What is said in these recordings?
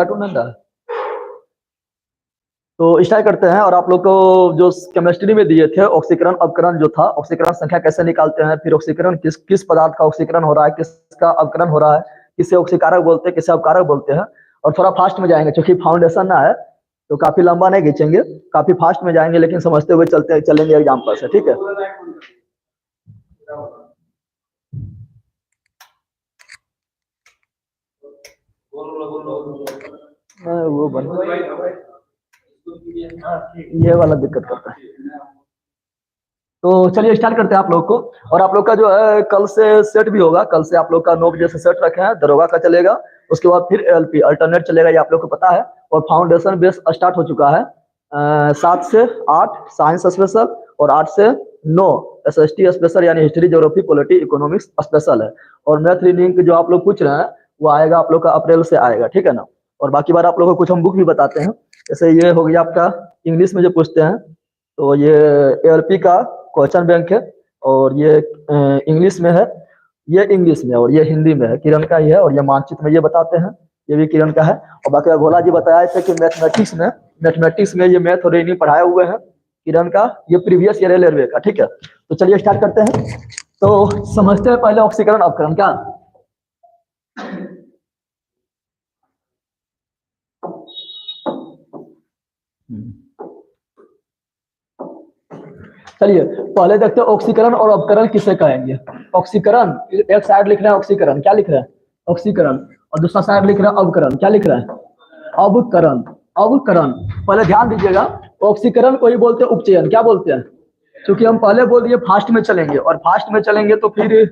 नंदा। तो स्टार्ट करते हैं। और आप लोग को जो केमिस्ट्री में दिए थे ऑक्सीकरण अपकरण जो था, ऑक्सीकरण संख्या कैसे निकालते हैं, फिर ऑक्सीकरण किस किस पदार्थ का ऑक्सीकरण हो रहा है, किसका अपकरण हो रहा है, किसे ऑक्सीकारक बोलते हैं, किसे अपकारक बोलते हैं। और थोड़ा फास्ट में जाएंगे क्योंकि फाउंडेशन ना है तो काफी लंबा नहीं खींचेंगे, काफी फास्ट में जाएंगे लेकिन समझते हुए चलेंगे एग्जाम्पल से, ठीक है। वो ये वाला दिक्कत करता है। तो चलिए स्टार्ट करते हैं आप लोग को। और आप लोग का जो है कल से सेट भी होगा, कल से आप लोग का 9 बजे से सेट रखे हैं, दरोगा का चलेगा, उसके बाद फिर एलपी अल्टरनेट चलेगा, ये आप लोग को पता है। और फाउंडेशन बेस स्टार्ट हो चुका है। 7 से 8 साइंस स्पेशल और 8 से 9 SST स्पेशल यानी history geography polity economics special है। और मैथ रीडिंग जो आप लोग पूछ रहे हैं वो आएगा आप लोग का अप्रैल से आएगा, ठीक है ना। और बाकी बार आप लोग को कुछ हम बुक भी बताते हैं। जैसे ये हो गया आपका इंग्लिश में जो पूछते हैं, तो ये एलपी का क्वेश्चन बैंक है और ये इंग्लिश में है, ये इंग्लिश में और ये हिंदी में है, किरण का ही है। और ये मानचित्र में ये बताते हैं, ये भी किरण का है। और बाकी भोला जी बताया थे कि मैथमेटिक्स में ये मैथ और रीजनिंग पढ़ाए हुए हैं किरण का, ये प्रीवियस ईयर रेलवे का, ठीक है। तो चलिए स्टार्ट करते हैं। तो समझते हैं पहले ऑक्सीकरण अपकरण क्या। चलिए पहले देखते हैं ऑक्सीकरण और अपकरण किसे कहेंगे। ऑक्सीकरण, एक साइड लिख रहे हैं ऑक्सीकरण, क्या लिख रहे हैं ऑक्सीकरण, और दूसरा साइड लिख रहे हैं अवकरण, क्या लिख रहे हैं अवकरण। अवकरण पहले ध्यान दीजिएगा, ऑक्सीकरण को ही बोलते हैं उपचयन, क्या बोलते हैं, क्योंकि हम पहले बोल दिए फास्ट में चलेंगे, और फास्ट में चलेंगे तो फिर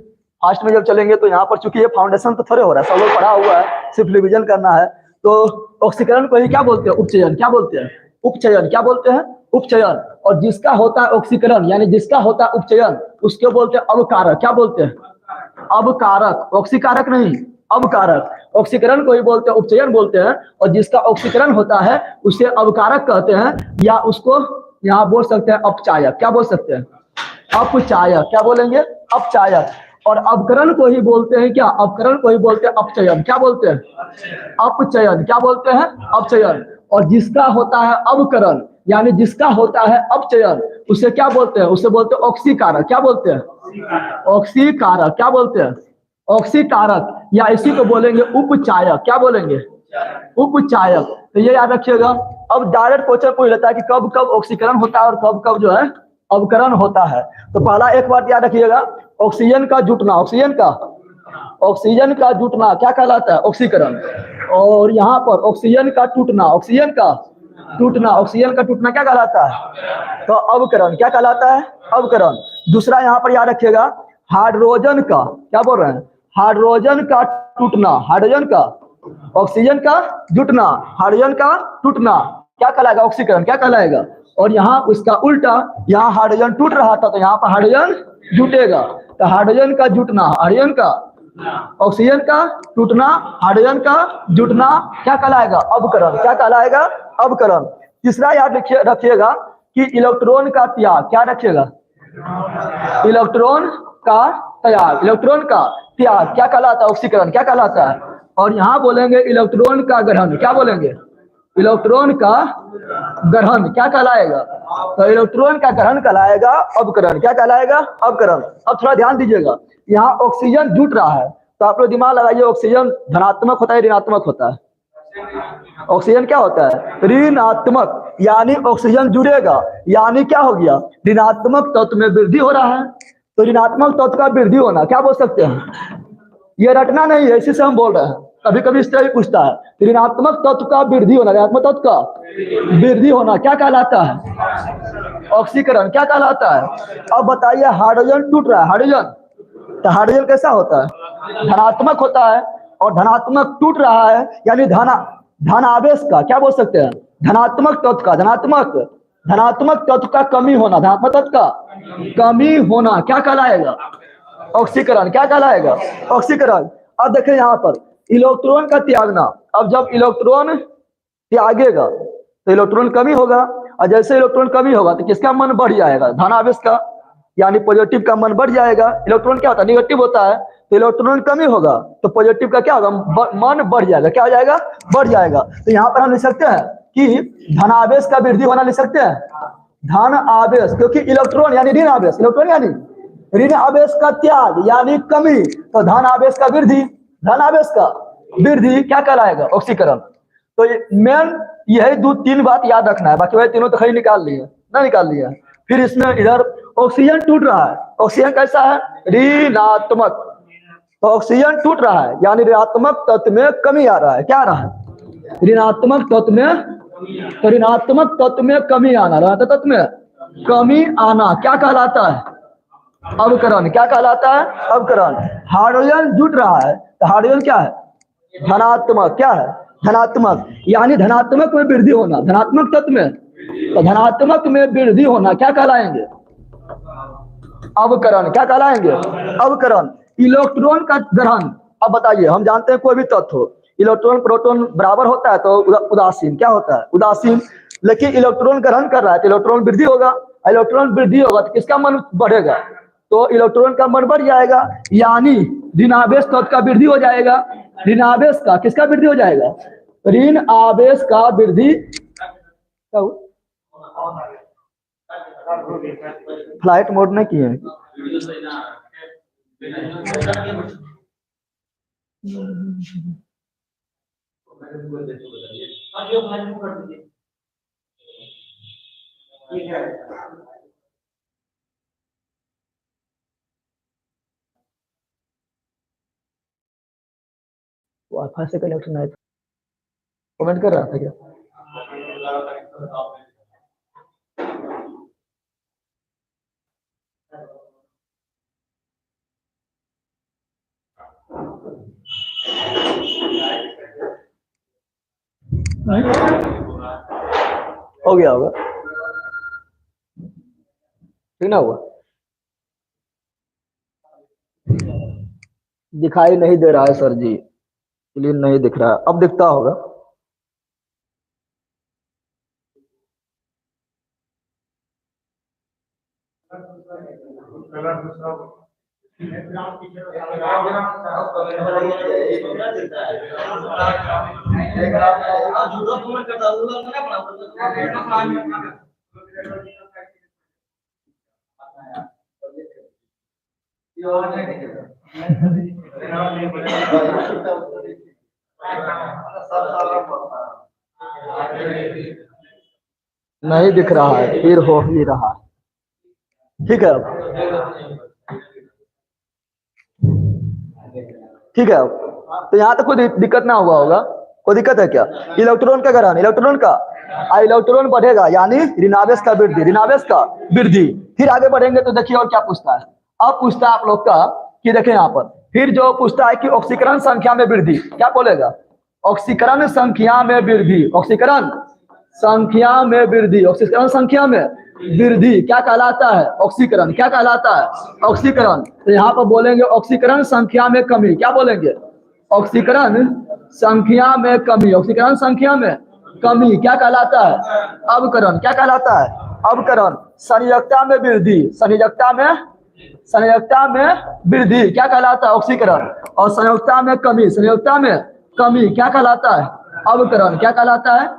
फास्ट में जब चलेंगे तो यहाँ पर चूंकि ये फाउंडेशन तो थोड़े हो रहा है, सब लोग पढ़ा हुआ है, सिर्फ रिविजन करना है। तो ऑक्सीकरण को ही क्या बोलते हैं उपचयन, क्या बोलते हैं उपचयन, क्या बोलते हैं उपचयन। और जिसका होता है ऑक्सीकरण यानी जिसका होता है उपचयन उसको बोलते हैं अवकारक, क्या बोलते हैं अवकारक, ऑक्सीकारक नहीं अवकारक। ऑक्सीकरण को ही बोलते हैं उपचयन बोलते हैं, और जिसका ऑक्सीकरण होता है उसे अवकारक कहते हैं, या उसको यहाँ बोल सकते हैं अपचायक, क्या बोल सकते हैं अपचायक, क्या बोलेंगे अपचायक। और अपकरण को ही बोलते हैं क्या, अपकरण को ही बोलते हैं अपचयन, क्या बोलते हैं अपचयन, क्या बोलते हैं अपचयन। और जिसका होता है अवकरण यानी जिसका होता है अपचयन उसे क्या बोलते हैं, उसे बोलते हैं ऑक्सीकारक, क्या बोलते हैं ऑक्सीकारक, क्या बोलते हैं ऑक्सीकारक, या इसी को बोलेंगे उपचायक, क्या बोलेंगे उपचायक। तो ये याद रखिएगा। अब डायरेक्ट क्वेश्चन पूछ लेता है कि कब कब ऑक्सीकरण होता है और कब कब जो है अवकरण होता है। तो पहला एक बात याद रखिएगा, ऑक्सीजन का जुटना, ऑक्सीजन का जुटना क्या कहलाता है ऑक्सीकरण। और यहाँ पर ऑक्सीजन का टूटना, ऑक्सीजन का टूटना क्या कहलाता है, तो अवकरण, क्या कहलाता है अवकरण। दूसरा यहाँ पर याद रखिएगा, हाइड्रोजन का, क्या बोल रहे हैं हाइड्रोजन का टूटना, हाइड्रोजन का ऑक्सीजन का जुटना, हाइड्रोजन का टूटना क्या कहलाएगा ऑक्सीकरण, क्या कहलाएगा। और यहाँ उसका उल्टा, यहाँ हाइड्रोजन टूट रहा था तो यहाँ पर हाइड्रोजन जुटेगा, तो हाइड्रोजन का जुटना, हाइड्रोजन का ऑक्सीजन का टूटना, हाइड्रोजन का जुटना क्या कहलाएगा अवकरण, क्या कहलाएगा अवकरण। तीसरा याद रखिएगा कि इलेक्ट्रॉन का त्याग, क्या रखिएगा इलेक्ट्रॉन का त्याग, इलेक्ट्रॉन का त्याग क्या कहलाता है ऑक्सीकरण, क्या कहलाता है। और यहाँ बोलेंगे इलेक्ट्रॉन का ग्रहण, क्या बोलेंगे इलेक्ट्रॉन का ग्रहण क्या कहलाएगा, तो इलेक्ट्रॉन का ग्रहण कहलाएगा अवकरण, क्या कहलाएगा अवकरण। अब थोड़ा ध्यान दीजिएगा, यहाँ ऑक्सीजन जुट रहा है तो आप लोग दिमाग लगाइए, ऑक्सीजन धनात्मक होता है ऋणात्मक होता है, ऑक्सीजन क्या होता है ऋणात्मक, यानी ऑक्सीजन जुड़ेगा यानी क्या हो गया ऋणात्मक तत्व में वृद्धि हो रहा है। तो ऋणात्मक तत्व का वृद्धि होना क्या बोल सकते हैं, ये रटना नहीं है, इसी से हम बोल रहे हैं, कभी कभी इस तरह भी पूछता है। ऋणात्मक तत्व का वृद्धि होना, ऋणात्मक तत्व का वृद्धि होना क्या कहलाता है ऑक्सीकरण, क्या कहलाता है। अब बताइए हाइड्रोजन टूट रहा है, हाइड्रोजन, तो हाइड्रोजन कैसा होता है धनात्मक होता है, और धनात्मक टूट रहा है यानी धनावेश का क्या बोल सकते हैं धनात्मक तत्व का, धनात्मक तत्व का कमी होना, धनात्मक तत्व का कमी होना क्या कहलाएगा ऑक्सीकरण, क्या कहलाएगा ऑक्सीकरण। अब देखें यहाँ पर इलेक्ट्रॉन का त्यागना, अब जब इलेक्ट्रॉन त्यागेगा तो इलेक्ट्रॉन कमी होगा, और जैसे इलेक्ट्रॉन कमी होगा तो किसका मन बढ़ जाएगा धनावेश का, यानी पॉजिटिव का मन बढ़ जाएगा। इलेक्ट्रॉन क्या होता है निगेटिव होता है, तो इलेक्ट्रॉन कमी होगा तो पॉजिटिव का क्या होगा, मान बढ़ जाएगा। क्या हो जाएगा, बढ़ जाएगा। तो यहाँ पर हम लिख सकते हैं कि धनावेश का वृद्धि होना लिख सकते हैं, धन आवेश, क्योंकि इलेक्ट्रॉन यानी ऋण आवेश, इलेक्ट्रॉन यानी ऋण आवेश का त्याग यानी कमी, तो धन आवेश का वृद्धि, धन आवेश का वृद्धि क्या कहलाएगा, ऑक्सीकरण। तो मेन यही दो तीन बात याद रखना है, बाकी वही तीनों तो खरी निकाल लिए ना, निकाल लिया। फिर इसमें इधर ऑक्सीजन टूट रहा है, ऑक्सीजन कैसा है, ऋणात्मक, तो ऑक्सीजन टूट रहा है यानी ऋणात्मक तत्व में कमी आ रहा है। क्या आ रहा है, ऋणात्मक तत्व में, तो ऋणात्मक तत्व में कमी आना, ऋणात्मक तत्व में कमी आना क्या कहलाता है, अवकरण। क्या कहलाता है, अवकरण। हाइड्रोजन जुट रहा है तो हाइड्रोजन क्या है, धनात्मक, क्या है, धनात्मक, यानी धनात्मक में वृद्धि होना, धनात्मक तत्व में, तो धनात्मक में वृद्धि होना क्या कहलाएंगे, अवकरण। क्या कहलाएंगे, अवकरण। इलेक्ट्रॉन का ग्रहण, अब बताइए, हम जानते हैं कोई भी तत्व हो, इलेक्ट्रॉन प्रोटॉन बराबर होता है तो उदासीन, क्या होता है, उदासीन। लेकिन इलेक्ट्रॉन ग्रहण कर रहा है तो इलेक्ट्रॉन वृद्धि होगा, इलेक्ट्रॉन वृद्धि होगा तो किसका मन बढ़ेगा, तो इलेक्ट्रॉन का मन बढ़ जाएगा, यानी ऋणावेश तत्व का वृद्धि हो जाएगा। ऋणावेश का, किसका वृद्धि हो जाएगा, ऋण आवेश का वृद्धि। फ्लाइट मोड में किए हैं। वाईफाई से कनेक्शन आया था, कमेंट कर रहा था क्या, हो गया होगा, ठीक ना हुआ, दिखाई नहीं दे रहा है सर जी, इसलिए नहीं दिख रहा है, अब दिखता होगा। नहीं दिख रहा है, फिर हो ही रहा, ठीक है, ठीक है। तो यहाँ तक कोई दिक्कत ना हुआ होगा, कोई दिक्कत है क्या, इलेक्ट्रॉन का ग्रहण, इलेक्ट्रॉन का, इलेक्ट्रॉन बढ़ेगा यानी ऋणावेश का वृद्धि, ऋणावेश का वृद्धि। फिर आगे बढ़ेंगे तो देखिए और क्या पूछता है, अब पूछता है आप लोग का कि देखें यहाँ पर, फिर जो पूछता है कि ऑक्सीकरण संख्या में वृद्धि, क्या बोलेगा, ऑक्सीकरण संख्या में वृद्धि, ऑक्सीकरण संख्या में वृद्धि, ऑक्सीकरण संख्या में वृद्धि क्या कहलाता है, ऑक्सीकरण। क्या कहलाता है, ऑक्सीकरण। तो यहाँ पर बोलेंगे ऑक्सीकरण संख्या में कमी, क्या बोलेंगे, ऑक्सीकरण संख्या में कमी, ऑक्सीकरण संख्या में कमी क्या कहलाता है, अवकरण। क्या कहलाता है, अवकरण। संयोजकता में वृद्धि, संयोजकता में वृद्धि क्या कहलाता है, ऑक्सीकरण। और संयोजकता में कमी, संयोजकता में कमी क्या कहलाता है, अवकरण। क्या कहलाता है,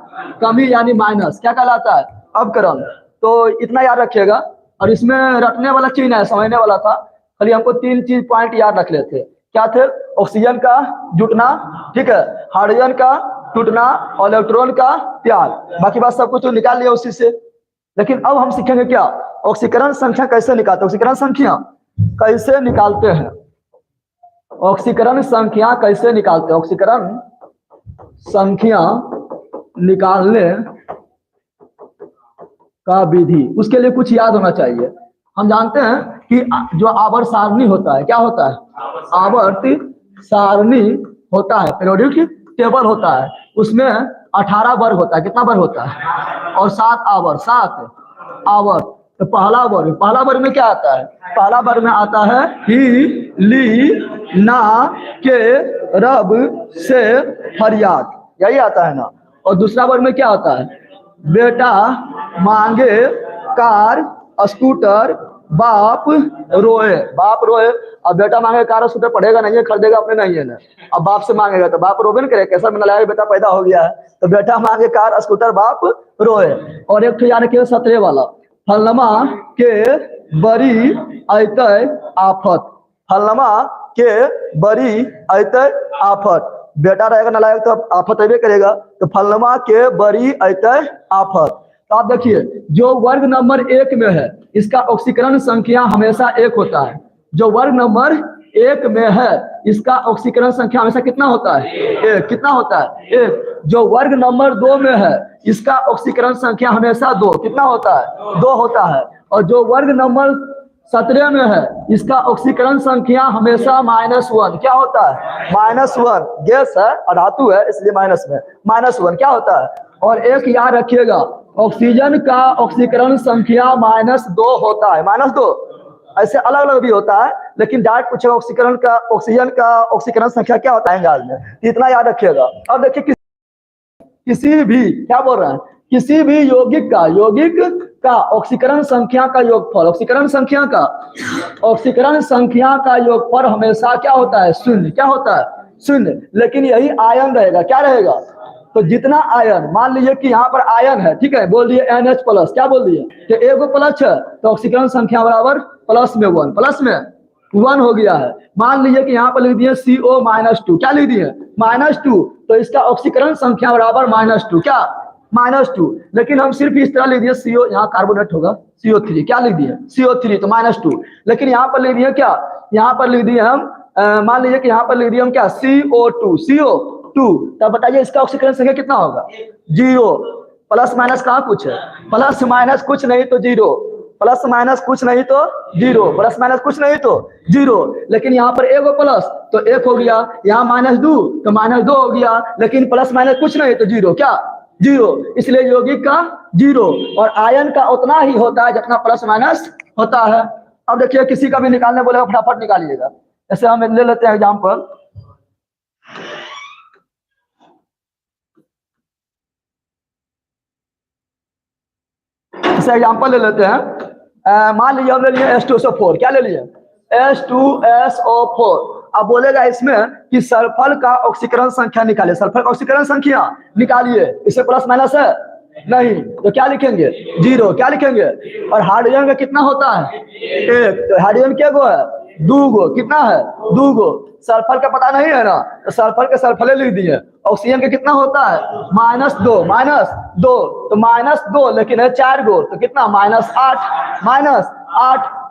कमी यानी माइनस, क्या कहलाता है, अवकरण। तो इतना याद रखिएगा, और इसमें रखने वाला चीज है, समझने वाला था, खाली हमको तीन चीज पॉइंट याद रख लेते, क्या थे, ऑक्सीजन का जुटना, ठीक है, हाइड्रोजन का टूटना और इलेक्ट्रॉन का त्याग, बाकी बात सब कुछ तो निकाल लिया उसी से। लेकिन अब हम सीखेंगे क्या, ऑक्सीकरण संख्या कैसे निकालते, ऑक्सीकरण संख्या कैसे निकालते हैं, ऑक्सीकरण संख्या कैसे निकालते हैं, ऑक्सीकरण संख्या निकालने का विधि, उसके लिए कुछ याद होना चाहिए। हम जानते हैं कि जो आवर्त सारणी होता है, क्या होता है, आवर्त सारणी होता है, पीरियोडिक टेबल होता है, उसमें 18 वर्ग होता है, कितना वर्ग होता है, और 7 आवर्त, 7 आवर्त। तो पहला वर्ग में क्या आता है, पहला वर्ग में आता है ही, ली, ना, के, रब, से, फरियाद, यही आता है ना। और दूसरा वर्ग में क्या आता है, बेटा, मांगे, कार, स्कूटर, बाप रोए, बाप रोए। अब बेटा मांगे कार, स्कूटर पढ़ेगा नहीं है, खरीदेगा अपने नहीं है ना। अब बाप से मांगेगा तो बाप रोबे न करे, कैसा नालायक बेटा पैदा हो गया है। तो बेटा मांगे कार स्कूटर, बाप रोए। और एक यानी कि 17 वाला, फलनमा के बरी अतय आफत, फलनमा के बरी अतय आफत। बेटा रहेगा नालायक तो आफत अबे करेगा। तो फलनमा के बरी अतय आफत। तो आप देखिए, जो वर्ग नंबर 1 में है इसका ऑक्सीकरण संख्या हमेशा 1 होता है। जो वर्ग नंबर 1 में है इसका ऑक्सीकरण संख्या हमेशा कितना होता है? 1। कितना होता है? 1। जो वर्ग नंबर 2 में है इसका ऑक्सीकरण संख्या हमेशा 2। कितना होता है? 2 होता है। और जो वर्ग नंबर 17 में है इसका ऑक्सीकरण संख्या हमेशा -1। क्या होता है? -1। गैस है और धातु है इसलिए माइनस में, -1 क्या होता है। और एक याद रखिएगा, ऑक्सीजन का ऑक्सीकरण संख्या -2 होता है। -2 ऐसे अलग अलग भी होता है, लेकिन डायरेक्ट पूछेगा ऑक्सीजन का ऑक्सीकरण संख्या क्या होता है इंग्लिश में, इतना याद रखिएगा। अब देखिए, किसी भी, क्या बोल रहे हैं, किसी भी यौगिक का ऑक्सीकरण संख्या का योगफल, ऑक्सीकरण संख्या का योगफल हमेशा क्या होता है? 0। क्या होता है? 0। लेकिन यही आयन रहेगा, क्या रहेगा? तो जितना आयन, मान लीजिए कि यहाँ पर आयन है, ठीक है, बोल दिए NH+, क्या बोल दिए? तो एगो प्लस है तो ऑक्सीकरण संख्या बराबर प्लस में 1 हो गया है। मान लीजिए कि यहाँ पर लिख दिए CO-2, क्या लिख दिए? -2, तो इसका ऑक्सीकरण संख्या बराबर -2। क्या? -2। लेकिन हम सिर्फ इस तरह लिख दिए CO, यहाँ कार्बोनेट होगा CO3, क्या लिख दिए? CO3, तो -2। लेकिन यहाँ पर लिख दिए क्या? यहाँ पर लिख दिए हम, मान लीजिए कि यहाँ पर लिख दिए हम क्या? CO2। तब बताइए इसका ऑक्सीकरण संख्या कितना होगा? 0। प्लस माइनस कहाँ कुछ है? प्लस माइनस कुछ नहीं तो 0, प्लस माइनस कुछ नहीं तो 0, प्लस माइनस कुछ नहीं तो 0। लेकिन यहाँ पर एगो प्लस तो 1 हो गया, यहाँ -2 तो -2 हो गया, लेकिन प्लस माइनस कुछ नहीं तो 0। क्या? 0। इसलिए यौगिक का 0 और आयन का उतना ही होता है जितना प्लस माइनस होता है। अब देखिए, किसी का भी निकालने बोलेगा फटाफट निकालिएगा। ऐसे हम ले लेते हैं एग्जाम्पल, जैसे एग्जाम्पल ले लेते हैं। मान लीजिए हम ले लिए H2SO4, क्या ले लिए? H2SO4। अब बोलेगा इसमें कि सल्फर का ऑक्सीकरण संख्या निकालिए, सल्फर का ऑक्सीकरण संख्या निकालिए। इससे प्लस माइनस है नहीं, तो क्या लिखेंगे? 0। क्या लिखेंगे? और हाइड्रोजन का कितना होता है? 1। तो हाइड्रोजन क्या गो है? 2 गो। कितना है? 2 गो। सल्फर का पता नहीं है ना, तो सल्फर के सल्फर लिख दिए। ऑक्सीजन का कितना होता है? -2। -2 तो -2, लेकिन है 4 गो, तो कितना? -8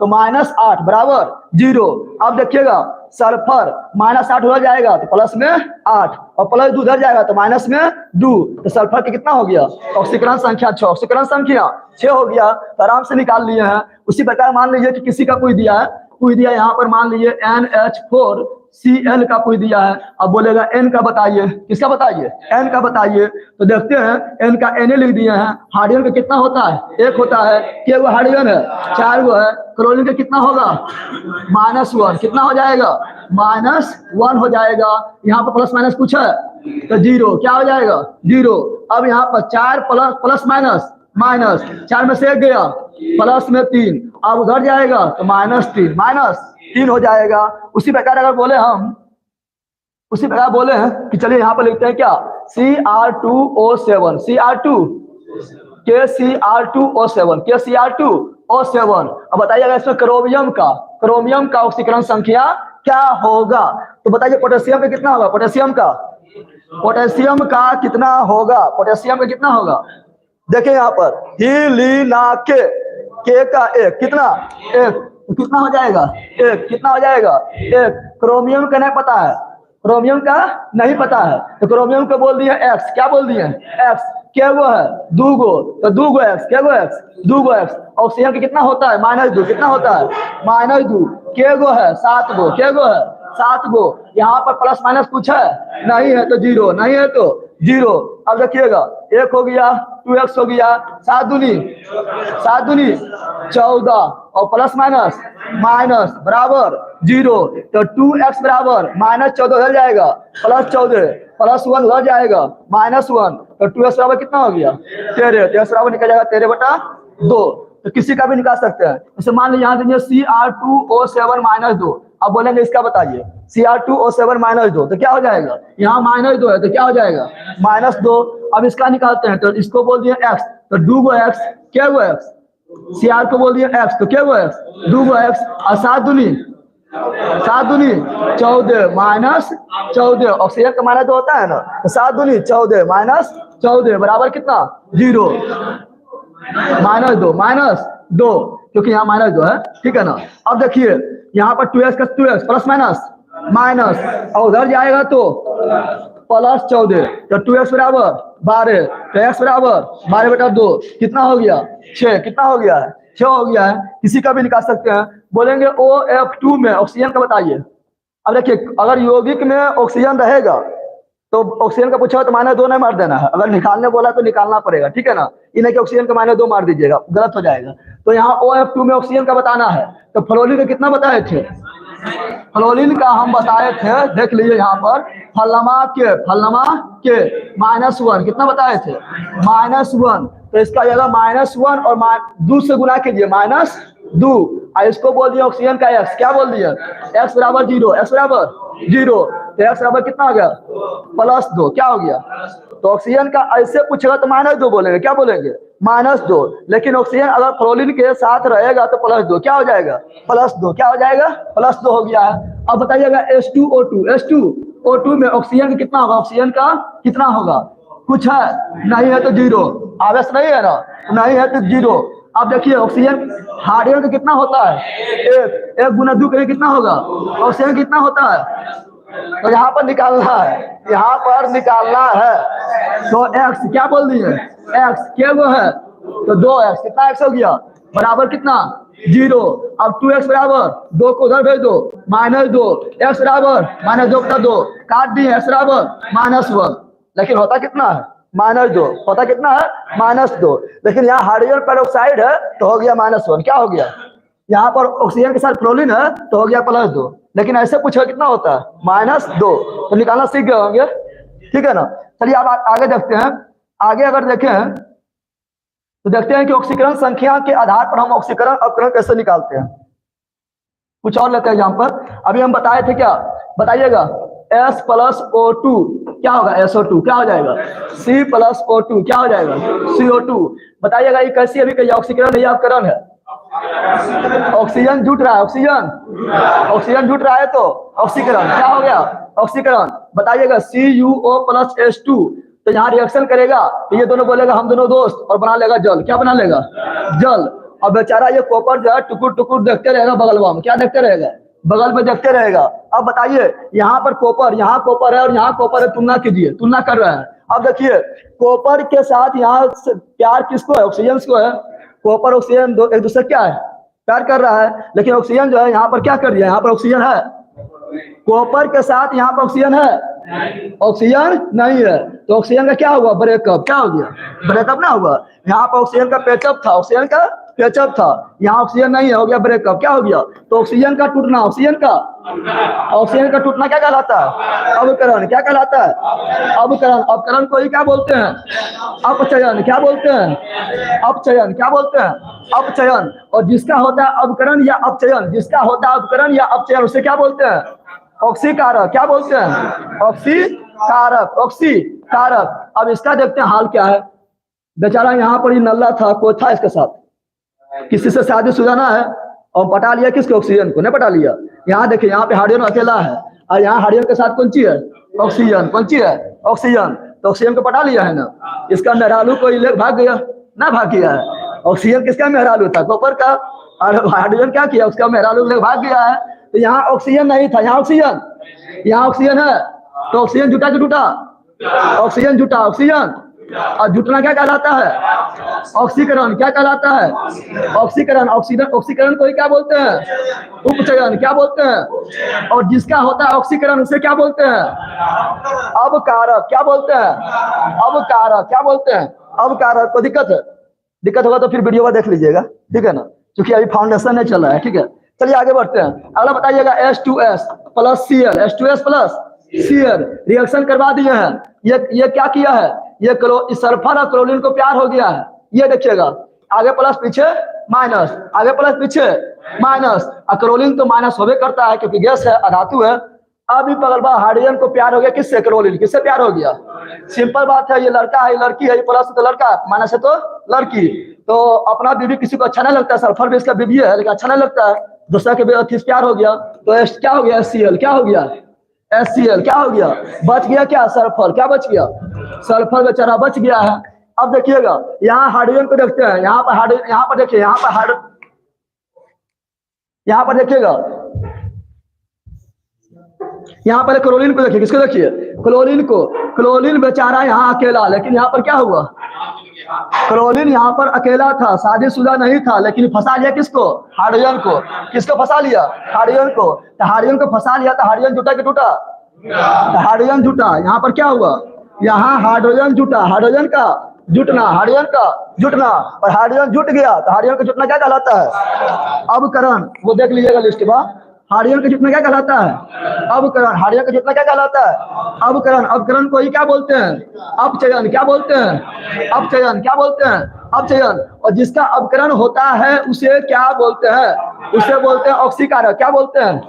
तो -8 बराबर 0। अब देखिएगा, सल्फर -8 हो जाएगा तो प्लस में 8, और प्लस 2 उधर जाएगा तो माइनस में 2, तो सल्फर का कितना हो गया? ऑक्सीकरण संख्या 6। ऑक्सीकरण संख्या 6 हो गया, तो आराम से निकाल लिए हैं। उसी प्रकार मान लीजिए कि किसी का कोई दिया है, यहाँ पर मान लीजिए NH4Cl का कोई दिया है। अब बोलेगा N का बताइए। किसका बताइए? N का बताइए। तो देखते हैं, N का Na लिख दिए हैं। हाइड्रोजन का कितना होता है? 1 होता है। क्या वो हाइड्रोजन है? 4 गो है। क्लोरीन का कितना होगा? -1। कितना हो जाएगा? -1 हो जाएगा। यहाँ पर प्लस माइनस कुछ है तो 0। क्या हो जाएगा? 0। अब यहाँ पर 4 प्लस माइनस 4 में से 1 गया, प्लस में 3, अब उधर जाएगा तो -3 हो जाएगा। उसी प्रकार अगर बोले हम, उसी प्रकार बोले हैं कि चलिए यहाँ पर लिखते हैं क्या? Cr2O7, KCr2O7। अब बताइएगा इसमें क्रोमियम का ऑक्सीकरण संख्या क्या होगा? तो बताइए पोटेशियम का कितना होगा? पोटेशियम का कितना होगा? पोटेशियम का कितना होगा? देखिए यहाँ पर हीलिना के का 1, कितना? 1, तो कितना हो जाएगा? 1। कितना हो जाएगा? 1। क्रोमियम का नहीं पता है, क्रोमियम का नहीं पता है, तो क्रोमियम को बोल दिए X। क्या बोल दिए? X। क्या वो है? 2 गो, तो 2 गो X। क्या गो X? 2 गो X। ऑक्सीजन का कितना होता है? -2। कितना होता है? -2। क्या गो है? 7 गो। क्या गो है? 7 गो। यहाँ पर प्लस माइनस कुछ है नहीं है तो 0, नहीं है तो 0। अब देखिएगा, 1 हो गया, 2x हो गया, 7 दूनी 14, और प्लस माइनस बराबर 0, तो 2x बराबर -14 उधर जाएगा, +14, +1 उधर जाएगा, -1, तो 2x बराबर कितना हो गया? 13। 13 बराबर निकल जाएगा 13/2। तो किसी का भी निकाल सकते हैं। जैसे मान लीजिए यहाँ दीजिए Cr2O7-2, अब बोलेंगे इसका बताइए Cr2O7-2, तो क्या हो जाएगा, यहाँ -2 है तो क्या हो जाएगा -2। अब इसका निकालते हैं तो इसको बोल दिए x, तो 2 गो x, क्या हुआ x, Cr को बोल दिए x, तो क्या हुआ x, 2 गो x, और 7 दूनी 14 -14, ऑक्सीजन का -2 होता है ना, तो 7 दूनी 14 -14 बराबर कितना 0, -2 क्योंकि यहाँ -2 है, ठीक है ना। अब देखिए यहाँ पर 2x का 2x प्लस माइनस, और उधर जाएगा तो +14, तो 2x बराबर 12, तो x बराबर 12/2, कितना हो गया 6, कितना हो गया है 6 हो गया है। किसी का भी निकाल सकते हैं। बोलेंगे OF2 में ऑक्सीजन का बताइए। अब देखिए अगर यौगिक में ऑक्सीजन रहेगा तो ऑक्सीजन का पूछा तो -2 नहीं मार देना है, अगर निकालने बोला तो निकालना पड़ेगा, ठीक है ना। इन्हें कि ऑक्सीजन का -2 मार दीजिएगा, गलत हो जाएगा। तो यहाँ OF2 में ऑक्सीजन का बताना है, तो फ्लोरीन का कितना बताए थे, फ्लोरीन का हम बताए थे, देख लीजिए यहाँ पर फलनमा के -1 कितना बताए थे -1, तो इसका जगह -1 और 2 से गुना कीजिए -2, और इसको बोल दिया ऑक्सीजन का x, क्या बोल दिया x बराबर 0, x बराबर 0, तो x बराबर कितना हो गया +2, क्या हो गया। तो ऑक्सीजन का ऐसे पूछेगा तो -2 बोलेंगे, क्या बोलेंगे -2, लेकिन ऑक्सीजन अगर फ्लोरीन के साथ रहेगा तो +2, क्या हो जाएगा +2, क्या हो जाएगा +2 हो गया है। अब बताइएगा H2O2 में ऑक्सीजन का कितना होगा, ऑक्सीजन का कितना होगा, कुछ है नहीं है तो 0, आवेश नहीं है ना, नहीं है तो 0। अब देखिए ऑक्सीजन हाइड्रोजन का कितना होता है 1 गुना 2 करें कितना होगा, ऑक्सीजन कितना होता है, तो यहाँ पर निकालना है, यहाँ पर निकालना है। तो x क्या बोल दिए x क्या वो है, तो 2x, कितना x हो गया बराबर कितना 0। अब 2x बराबर 2 को उधर भेज दो -2, x बराबर -2/2, काट दिए x बराबर -1, लेकिन होता कितना है -2, होता कितना है -2, लेकिन यहाँ हाइड्रोजन पेरोक्साइड है तो हो गया -1, क्या हो गया, यहाँ पर ऑक्सीजन के साथ फ्लोरीन है तो हो गया +2, लेकिन ऐसे पूछो कितना होता है -2, तो निकालना सीख गए होंगे, ठीक है ना। चलिए अब आगे देखते हैं। आगे अगर देखें तो देखते हैं कि ऑक्सीकरण संख्या के आधार पर हम ऑक्सीकरण अपकरण कैसे निकालते हैं। कुछ और लेते हैं यहाँ पर, अभी हम बताए थे, क्या बताइएगा S + O2 क्या होगा, SO2 क्या हो जाएगा, C + O2 क्या हो जाएगा CO2। बताइएगा ये कैसी अभी कहिए ऑक्सीकरण है या अपकरण है, ऑक्सीजन जुट रहा है, ऑक्सीजन जुट रहा है तो ऑक्सीकरण, क्या हो गया ऑक्सीकरण। बताइएगा CuO + H2, तो यहाँ रिएक्शन करेगा तो ये दोनों बोलेगा हम दोनों दोस्त और बना लेगा जल, क्या बना लेगा जल। अब बेचारा ये कॉपर जो है टुकुर टुकुर देखते रहेगा बगलवा में, क्या देखते रहेगा बगल में देखते रहेगा। अब बताइए यहाँ पर कॉपर, यहाँ कॉपर है और यहाँ कॉपर है, तुलना कीजिए, तुलना कर रहे हैं। अब देखिए कॉपर के साथ यहाँ प्यार किसको है, ऑक्सीजन को है, कॉपर ऑक्सीजन एक दूसरे क्या है प्यार कर रहा है, लेकिन ऑक्सीजन जो है यहाँ पर क्या कर दिया, यहाँ पर ऑक्सीजन है, कॉपर के साथ यहाँ पर ऑक्सीजन है, ऑक्सीजन नहीं है, तो ऑक्सीजन का क्या हुआ ब्रेकअप, क्या हो गया ब्रेकअप ना हुआ। यहाँ पर ऑक्सीजन का पेचअप था, ऑक्सीजन का पेचअप था, यहाँ ऑक्सीजन नहीं है, हो गया ब्रेकअप, क्या हो गया। तो ऑक्सीजन का टूटना, ऑक्सीजन का टूटना क्या कहलाता है, अवकरण, क्या कहलाता है अवकरण। अवकरण को ही क्या बोलते हैं अपचयन, क्या बोलते हैं अपचयन, क्या बोलते हैं अपचयन। और जिसका होता है अवकरण या अपचयन, जिसका होता है अवकरण या अपचयन उसे क्या बोलते हैं ऑक्सीकारक, क्या बोलते हैं ऑक्सीकारक, ऑक्सीकारक। अब इसका देखते हैं हाल क्या है। बेचारा यहाँ पर ही नल्ला था, कोई था इसके साथ, किसी से शादीशुदा ना है और पटा लिया किसको, ऑक्सीजन को नहीं पटा लिया। यहाँ देखिए यहाँ पे हाइड्रोजन अकेला है और यहाँ हाइड्रोजन के साथ कौन ची है ऑक्सीजन, कौन ची है ऑक्सीजन, तो ऑक्सीजन को पटा लिया है ना। इसका मेहरालू कोई ले भाग गया ना, भाग गया है। ऑक्सीजन किसका मेहरालू था, कॉपर का, और हाइड्रोजन क्या किया उसका मेहरालू ले भाग गया है। तो यहाँ ऑक्सीजन नहीं था, यहाँ ऑक्सीजन है, तो ऑक्सीजन जुटा कि टूटा, ऑक्सीजन जुटा, ऑक्सीजन। और जुटना क्या कहलाता है ऑक्सीकरण, क्या कहलाता है ऑक्सीकरण। ऑक्सीकरण को ही क्या बोलते हैं उपचयन, क्या बोलते हैं। और जिसका होता है ऑक्सीकरण उसे क्या बोलते हैं अवकारक, क्या बोलते हैं अवकारक, क्या बोलते हैं अवकारक। को दिक्कत होगा तो फिर वीडियो में देख लीजिएगा, ठीक है ना, क्योंकि अभी फाउंडेशन नहीं चल रहा है, ठीक है। चलिए आगे बढ़ते हैं। अगला बताइएगा H2S + Cl, H2S + Cl reaction करवा दिए हैं। ये क्या किया है, ये सल्फर और क्लोरीन को प्यार हो गया है। ये देखिएगा आगे प्लस पीछे माइनस, आगे प्लस पीछे माइनस। क्लोरीन तो माइनस होबे करता है क्योंकि गैस है, अधातु है। अभी पगलबा हाइड्रोजन को प्यार हो गया किससे? क्लोरीन। किससे प्यार हो गया? सिंपल बात है, ये लड़का है, ये लड़की है, ये प्लस तो लड़का, माइनस है तो लड़की। तो अपना बीबी किसी को अच्छा नहीं लगता है, सल्फर भी इसका बीबी है लेकिन अच्छा नहीं लगता है, दूसरा के भी प्यार हो गया तो क्या हो गया? HCl। क्या हो गया? HCl। क्या हो गया? बच गया क्या? सल्फर। क्या बच गया? सल्फर बेचारा बच गया है। अब देखिएगा यहाँ हाइड्रोजन को देखते हैं, यहाँ पर हाइड्रोजन, यहाँ पर देखिए, यहाँ पर हाइड्रोजन, यहाँ पर देखिएगा, यहाँ पर क्लोरीन को देखिए। किसको देखिए? क्लोरीन को। क्लोरीन बेचारा यहाँ अकेला, लेकिन यहाँ पर क्या हुआ? क्लोरीन यहाँ पर अकेला था, शादीशुदा नहीं था, लेकिन फंसा लिया किसको? हाइड्रोजन को। किसको फंसा लिया? हाइड्रोजन को। तो हाइड्रोजन को फंसा लिया तो हाइड्रोजन जुटा कि टूटा? तो हाइड्रोजन जुटा। यहाँ पर क्या हुआ? यहाँ हाइड्रोजन जुटा, हाइड्रोजन का जुटना, हाइड्रोजन का जुटना, और हाइड्रोजन जुट गया तो हाइड्रोजन का जुटना क्या कहलाता है? अवकरण। वो देख लीजिएगा लिस्ट में, हाइड्रोजन का जुटना क्या कहलाता है? अवकरण। हाइड्रोजन का जुटना क्या कहलाता है? अवकरण। अवकरण को ही क्या बोलते हैं? अपचयन। क्या बोलते हैं? अपचयन। क्या बोलते हैं? अपचयन। और जिसका अपकरण होता है उसे क्या बोलते हैं? उसे बोलते हैं ऑक्सीकारक। क्या बोलते हैं?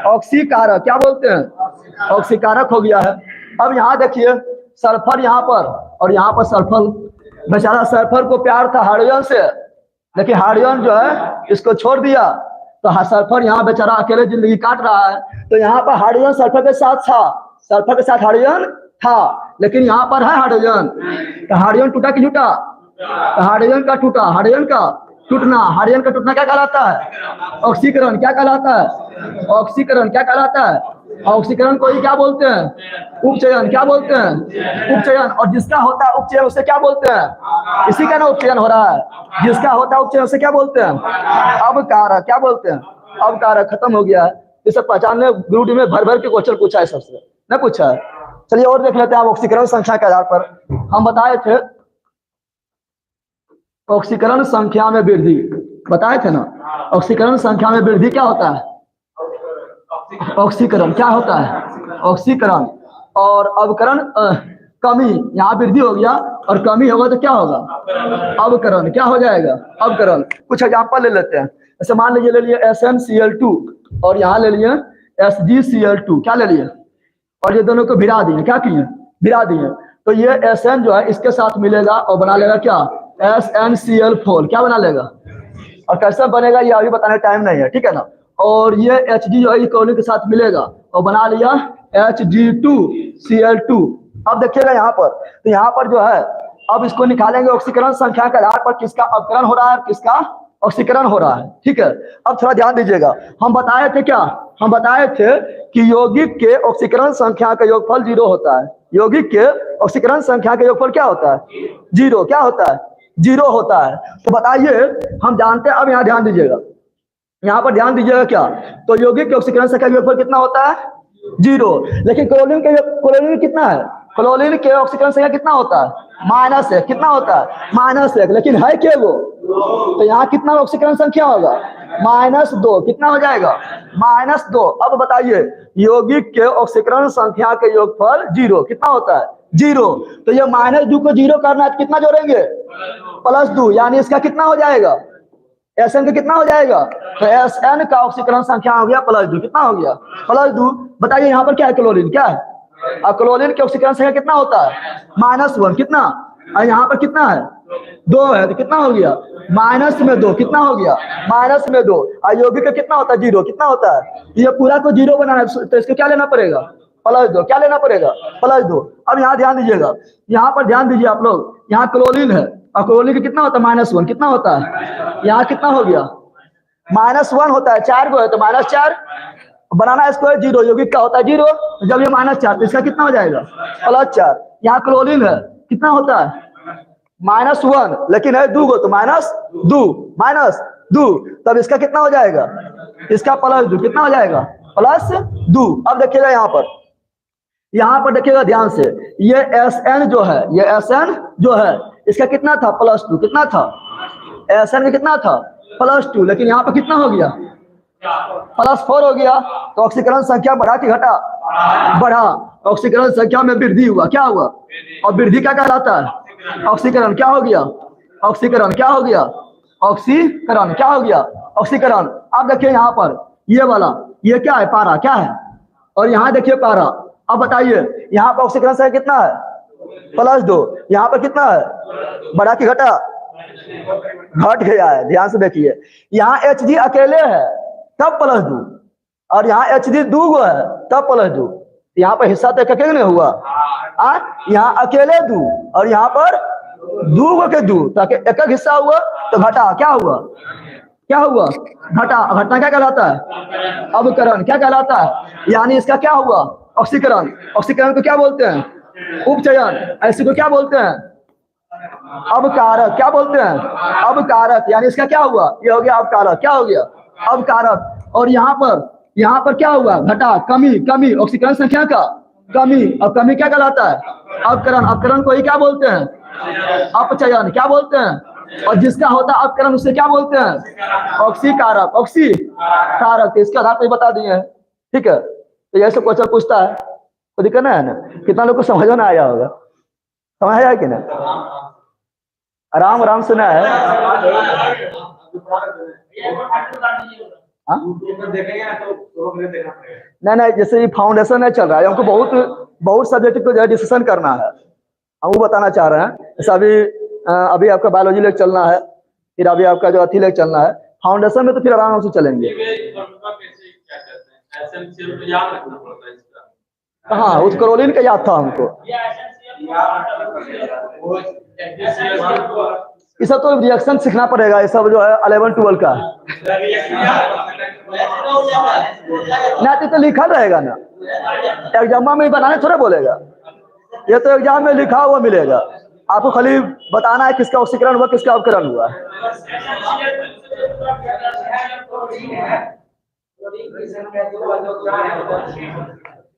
ऑक्सीकारक। क्या बोलते हैं? ऑक्सीकारक हो गया है। अब यहाँ देखिए सल्फर यहाँ पर और यहाँ पर सल्फर, बेचारा सल्फर को प्यार था हाइड्रोजन से, लेकिन हाइड्रोजन जो है इसको छोड़ दिया तो सल्फर यहाँ बेचारा अकेले जिंदगी काट रहा है। तो यहाँ पर हाइड्रोजन सल्फर के साथ था, सल्फर के साथ हाइड्रोजन था, लेकिन यहाँ पर है हाइड्रोजन। तो हाइड्रोजन टूटा कि जुटा? तो हाइड्रोजन का टूटा, हाइड्रोजन का टूटना। हाइड्रोजन का टूटना क्या कहलाता है? ऑक्सीकरण। क्या कहलाता है? ऑक्सीकरण। क्या कहलाता है? ऑक्सीकरण को ही क्या बोलते हैं? उपचयन। क्या बोलते हैं? उपचयन। और जिसका होता है उपचयन उसे क्या बोलते हैं? इसी का ना उपचयन हो रहा है, जिसका होता है उपचयन उसे क्या बोलते हैं? अवकारक। क्या बोलते हैं? अवकारक। खत्म हो गया है। ये सब पहचानने ग्रुप डी में भर भर के क्वेश्चन पूछा है, सबसे न पूछा है। चलिए और देख लेते हैं। ऑक्सीकरण संख्या के आधार पर हम बताए थे ऑक्सीकरण संख्या में वृद्धि, बताए थे ना। ऑक्सीकरण संख्या में वृद्धि क्या होता है? ऑक्सीकरण क्या होता है? ऑक्सीकरण। और अवकरण कमी, यहाँ वृद्धि हो गया और कमी होगा तो क्या होगा? अवकरण। क्या हो जाएगा? अवकरण। कुछ एग्जाम्पल ले लेते हैं। जैसे मान लीजिए ले लिए SnCl2 और यहाँ ले लिए SgCl2। क्या ले लिए? और ये दोनों को भिड़ा दिए। क्या किए? भिड़ा दिए। तो ये Sn जो है इसके साथ मिलेगा और बना लेगा क्या? SnCl4। क्या बना लेगा? और कैसे बनेगा ये अभी बताने टाइम नहीं है, ठीक है ना। और ये Hg जो है क्लोरीन के साथ मिलेगा और बना लिया Hg2Cl2। अब देखिएगा यहाँ पर, तो यहाँ पर जो है अब इसको निकालेंगे ऑक्सीकरण संख्या के आधार पर किसका अवकरण हो रहा है, किसका ऑक्सीकरण हो रहा है, ठीक है। अब थोड़ा ध्यान दीजिएगा, हम बताए थे क्या? हम बताए थे कि यौगिक के ऑक्सीकरण संख्या का योगफल 0 होता है। यौगिक के ऑक्सीकरण संख्या का योगफल क्या होता है? 0। क्या होता है? 0 होता है। तो बताइए, हम जानते हैं। अब यहाँ ध्यान दीजिएगा, यहाँ पर ध्यान दीजिएगा क्या, तो यौगिक के ऑक्सीकरण संख्या का योगफल कितना होता है? 0। लेकिन क्लोरीन कितना है? क्लोरीन के ऑक्सीकरण संख्या कितना होता है? -1। कितना होता है? -1। लेकिन है क्या वो? तो यहाँ कितना ऑक्सीकरण संख्या होगा? -2। कितना हो जाएगा? -2। अब बताइए, यौगिक के ऑक्सीकरण संख्या के योगफल 0 कितना होता है? 0। तो ये -2 को 0 करना है तो कितना जोड़ेंगे? +2। यानी इसका कितना हो जाएगा? Sn का कितना हो जाएगा? तो Sn का ऑक्सीकरण संख्या हो गया +2। कितना हो गया? +2। बताइए यहाँ पर क्या है? क्लोरीन। क्या है? क्लोरीन के ऑक्सीकरण संख्या कितना होता है? -1। कितना? और यहाँ पर कितना है? 2 है, तो कितना हो गया? -2। कितना हो गया? -2। और यौगिक का कितना होता है? 0। कितना होता है? ये पूरा को 0 बनाना है तो इसको क्या लेना पड़ेगा? +2। क्या लेना पड़ेगा? +2। अब यहाँ ध्यान दीजिएगा, यहाँ पर ध्यान दीजिए आप लोग, यहाँ क्लोरीन है और क्लोरीन का कितना होता है? -1। कितना होता है? यहाँ कितना हो गया? -1 होता है, 4 को है तो -4 बनाना, इसको 0। यौगिक का होता है 0, जब ये -4 तो इसका कितना हो जाएगा? +4। यहाँ क्लोरीन है, कितना होता है? -1, लेकिन है 2 को तो -2। तब इसका कितना हो जाएगा? इसका +2। कितना हो जाएगा? +2। अब देखिएगा यहाँ पर देखिएगा ध्यान से, ये Sn जो है, ये Sn जो है इसका कितना था? +2। कितना था? Sn का कितना था? +2। लेकिन यहाँ पर कितना हो गया? +4 हो गया। तो ऑक्सीकरण संख्या बढ़ा कि घटा? बढ़ा। ऑक्सीकरण संख्या में वृद्धि हुआ। क्या हुआ? और वृद्धि क्या कहलाता है? ऑक्सीकरण। क्या हो गया? ऑक्सीकरण क्या हो गया, ऑक्सीकरण क्या हो गया, ऑक्सीकरण। अब देखिए यहाँ पर ये वाला, ये क्या है, पारा क्या है, और यहाँ देखिए पारा। अब बताइए यहाँ पर ऑक्सीकरण से कितना है, +2। यहाँ पर कितना है, बढ़ा कि घटा, घट गया है। ध्यान से देखिए, यहाँ Hg अकेले है तब +2, और यहाँ Hg 2 गो है तब +2। यहाँ पर हिस्सा तो एक नहीं हुआ, यहाँ अकेले 2 और यहाँ पर 2 गो के 2, तो एक हिस्सा हुआ तो घटा क्या हुआ, क्या हुआ, घटा। घटना क्या कहलाता है, अवकरण क्या कहलाता है, यानी इसका क्या हुआ, ऑक्सीकरण। ऑक्सीकरण को क्या बोलते हैं, उपचयन। ऐसे को क्या बोलते हैं, अवकारक। क्या बोलते हैं, अवकारक, यानी इसका क्या हुआ, ये हो गया अवकारक। क्या हो गया, अवकारक। और यहाँ पर क्या हुआ, घटा, कमी, कमी, ऑक्सीकरण संख्या का कमी। और कमी क्या कहलाता है, अवकरण। अवकरण को ही क्या बोलते हैं, अपचयन। क्या बोलते हैं, और जिसका होता है अपकरण उसे क्या बोलते हैं, ऑक्सीकारक। ऑक्सीकारक, तो इसके आधार पर बता दिए हैं। ठीक है, तो यह सब क्वेश्चन पूछता है तो दिक्कत है ना। कितना लोग को समझ में आया होगा, समझ आया कि ना, आराम आराम से ना है। नहीं, जैसे ये फाउंडेशन है चल रहा है, हमको बहुत सब्जेक्ट को जो है डिस्कशन करना है, हम वो बताना चाह रहे हैं। जैसे अभी आपका बायोलॉजी लेक्चर चलना है, फिर अभी आपका जो अथी लेक्चर चलना है फाउंडेशन में, तो फिर आराम से चलेंगे। हाँ, उस क्रोलिन का याद था हमको। ये सब तो रिएक्शन सीखना पड़ेगा, ये सब जो है 11-12 का ना, तो लिखा रहेगा ना, एग्जाम में बनाने थोड़ा बोलेगा, ये तो एग्जाम में लिखा हुआ मिलेगा। आपको खाली बताना है किसका ऑक्सीकरण हुआ, किसका अवकरण हुआ।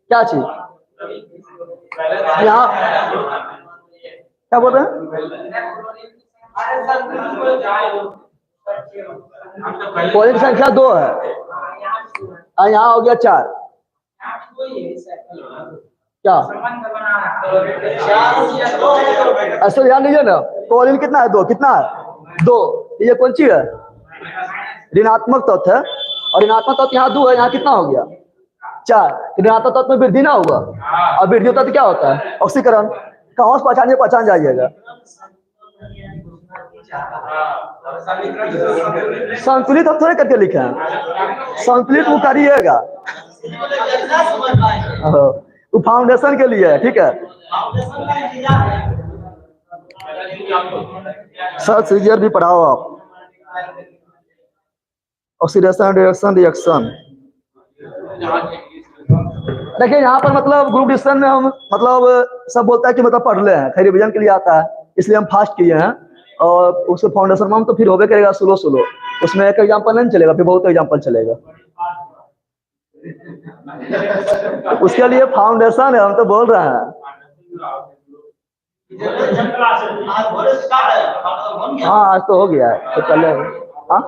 क्या चीज, यहाँ क्या बोल रहे हैं, क्लोरीन संख्या 2 है और यहाँ हो गया 4। क्या ऐसे ध्यान दीजिए ना, क्लोरीन कितना है, 2, कितना है, 2। ये कौन सी है, ऋणात्मक तत्व है, और ऋणात्मक तत्व यहाँ 2 है, यहाँ कितना हो गया, 4। ऋणात्मक तत्व में वृद्धि ना होगा, और वृद्धि तत्व क्या होता है, ऑक्सीकरण। कहाँ से पहचान जाइएगा, संतुलित हम थोड़े करके लिखे हैं, संतुलित वो करिएगा, वो फाउंडेशन के लिए है। ठीक है, सर सीजर भी पढ़ाओ आप, ऑक्सीडेशन रिएक्शन। देखिए यहाँ पर मतलब ग्रुप डिस्कशन में हम मतलब सब बोलता है कि मतलब पढ़ ले हैं, रिविजन के लिए आता है, इसलिए हम फास्ट किए हैं। और उसके फाउंडेशन में हम तो फिर होबे करेगा स्लो, उसमें एक एग्जाम्पल नहीं चलेगा, फिर बहुत एग्जाम्पल चलेगा। उसके लिए फाउंडेशन है, हम तो बोल रहे हैं। हाँ, आज तो हो गया है, तो चले। हाँ